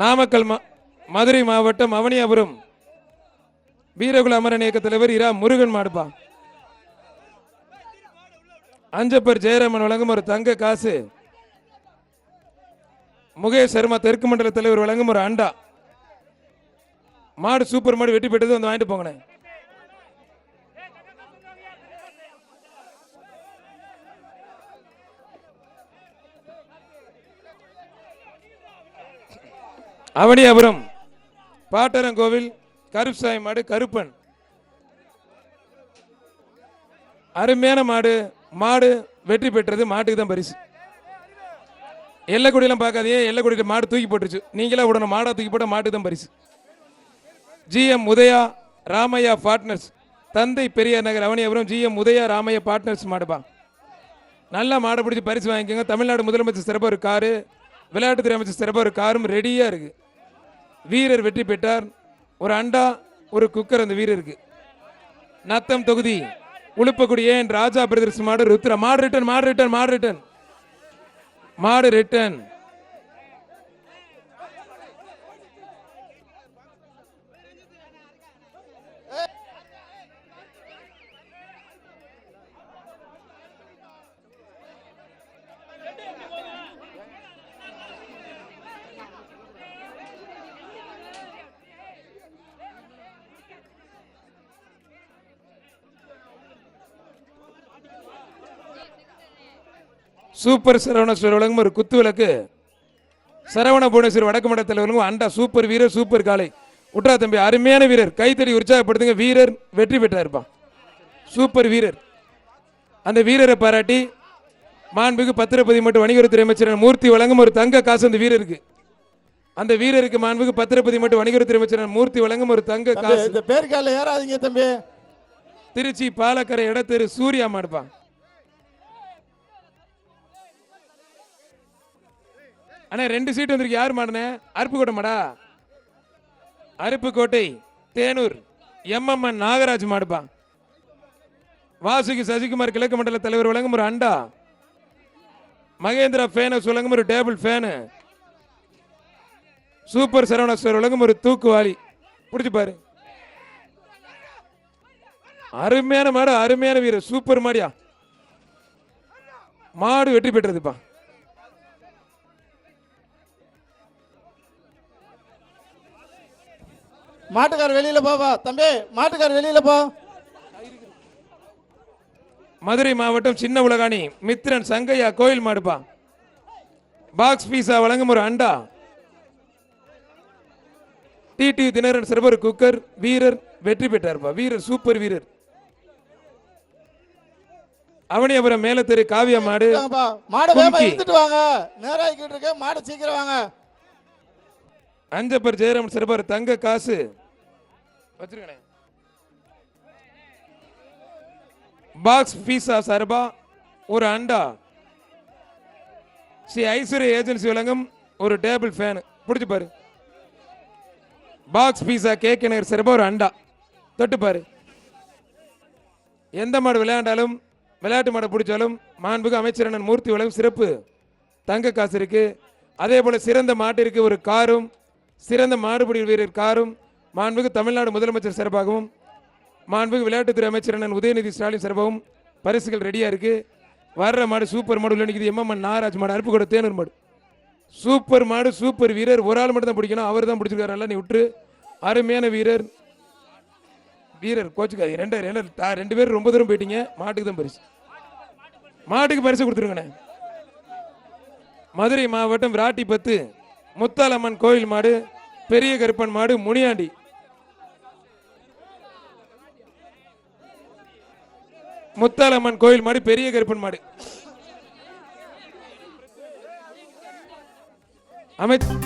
நாமக்கல் மதுரை மாவட்டம் அவனியாபுரம் வீரகுல அமரன் இயக்க தலைவர் இரா முருகன் மாடுப்பா. அஞ்சப்பர் ஜெயராமன் வழங்கும் ஒரு தங்க காசு. முகேஷ் சர்மா தெற்கு மண்டல தலைவர் வழங்கும் ஒரு அண்டா. மாடு சூப்பர் மாடு வெட்டி பெற்றது, வந்து வாங்கிட்டு போங்கண்ணே. அவனியாபுரம் பாட்டரங்கோவில் கருப்சாய் மாடு கருப்பன். அருமையான மாடு. மாடு வெற்றி பெற்றது, மாட்டுக்கு தான் பரிசு. எல்லக்குடியெல்லாம் பார்க்காதீங்க, எல்லக்குடியில் மாடு தூக்கி போட்டுருச்சு. நீங்களா உடனே மாடா தூக்கி போட்ட மாட்டுக்கு தான் பரிசு. GM உதயா ராமையா பார்ட்னர்ஸ் தந்தை பெரியார் நகர் அவனியாபுரம் GM உதயா ராமையா பார்ட்னர்ஸ் மாடுப்பா. நல்லா மாடை பிடிச்சி பரிசு வாங்கிக்கோங்க. தமிழ்நாடு முதலமைச்சர் சிறப்பாக ஒரு காரு, விளையாட்டுத்துறை அமைச்சர் சிறப்பாக ஒரு காரும் ரெடியாக இருக்கு. வீரர் வெற்றி பெற்றார். ஒரு அண்டா ஒரு குக்கர் அந்த வீரருக்கு. நத்தம் தொகுதி உளுப்பக்குடி ஏன் ராஜா பிரதர்ஸ் மாடு ருத்ரா. மாடு ரிட்டன் மாடு ரிட்டன் மாடு ரிட்டன் மாடு ரிட்டன். சூப்பர் சரவணேஸ்வர் வழங்கும் ஒரு குத்து விளக்கு. சரவண புவனேஸ்வர் வடக்கு மண்டலத்தில் வழங்கும் அண்டா. சூப்பர் வீரர் சூப்பர் காலை. உட்ரா தம்பி, அருமையான வீரர், கைத்தறி உற்சாகப்படுத்துங்க. வீரர் வெற்றி பெற்றாருப்பா. சூப்பர் வீரர். அந்த வீரரை பாராட்டி மாண்புக்கு பத்திரப்பதி மற்றும் வணிகத்துறை அமைச்சர் மூர்த்தி வழங்கும் ஒரு தங்க காசு அந்த வீரருக்கு. அந்த வீரருக்கு மாண்புக்கு பத்திரப்பதி மற்றும் வணிகத்துறை அமைச்சர் மூர்த்தி வழங்கும் ஒரு தங்க காசு. திருச்சி பாலக்கரை இடத்தெரு சூர்யா மாடுப்பா. அண்ணா 2 சீட் வந்திருக்கு. யார் மாடுனே? அருப்புக்கோட்டை மாடா. அருப்புக்கோட்டை தேனூர் MMN நாகராஜ் மாடுப்பா. வாசுகி சசிகுமார் கிழக்கு மண்டல தலைவர் வழங்கும் ஒரு அண்டா. மகேந்திரா ஃபேனஸ் வழங்கும் ஒரு டேபிள் ஃபேனு. சூப்பர் சரவணேஸ்வர் வழங்கும் ஒரு தூக்குவாளி. பிடிச்சு பாரு. அருமையான மாடு, அருமையான வீரர், சூப்பர் மாடியா. மாடு வெற்றி பெற்றதுப்பா. மாட்டுக்கார வெளியில போவா தம்பி, மாட்டுக்கார வெளியில போ. மதுரை மாவட்டம் சின்ன உலகாணி மித்ரன் சங்கையா கோயில் மாடுப்பா. பாக்ஸ் பீஸா வழங்கும் ஒரு அண்டா. TT தினகரன் சிறப்பு குக்கர். வீரர் வெற்றி பெற்றார்ப்பா. வீரர் சூப்பர் வீரர். அவனியாபுரம் மேலத்தெரு காவியா மாடு. மாடு வேகமா இழுத்துட்டு வாங்க, நேராக்கிட்டு இருக்க மாடு, சீக்கிரம் வாங்க. அஞ்சப்பர் ஜெயராமன் சிறப்பு தங்க காசு வச்சிருக்கேன். பாக்ஸ் பீஸா சார்பா ஒரு அண்டா. ஸ்ரீ ஐஸ்வர்யா ஏஜென்சி வழங்கும் ஒரு டேபிள் ஃபேன். பிடிச்சு பாரு. பாக்ஸ் பீஸா கேக் நகர் சிறப்பா ஒரு அண்டா. தொட்டு பாரு. எந்த மாடு விளையாண்டாலும், விளையாட்டு மாடு பிடிச்சாலும் மாண்புக்கு அமைச்சர் அண்ணன் மூர்த்தி வழங்கும் சிறப்பு தங்க காசு இருக்கு. அதே போல சிறந்த மாட்டிற்கு ஒரு காரும், சிறந்த மாடுபிடி வீரர் காரும் மாண்புக்கு தமிழ்நாடு முதலமைச்சர் சிறப்பாகவும் மாண்புக்கு விளையாட்டுத்துறை அமைச்சர் அண்ணன் உதயநிதி ஸ்டாலின் சிறப்பாகவும் பரிசுகள் ரெடியா இருக்கு. வர்ற மாடு சூப்பர் மாடு உள்ள நிற்குது. MMN நாகராஜ் மாடு, அருப்புக்கோட்டை தேனூர் மாடு. சூப்பர் மாடு, சூப்பர் வீரர். ஒரு ஆள் மட்டும் தான் பிடிக்கணும், அவர் தான் பிடிச்சிருக்காரு. நல்லா நீ விட்டுரு. அருமையான வீரர். வீரர் கோச்சுக்காது. 2 பேர் ரொம்ப தூரம் போயிட்டீங்க. மாட்டுக்கு தான் பரிசு. மாட்டுக்கு பரிசு கொடுத்துருங்கண்ணே. மதுரை மாவட்டம் விராட்டிபத்து முத்தாலம்மன் கோயில் மாடு. பெரிய கருப்பன் மாடு முனியாண்டி. முத்தாலம்மன் கோயில் மாடு பெரிய கருப்பன் மாடு. அமைச்சர்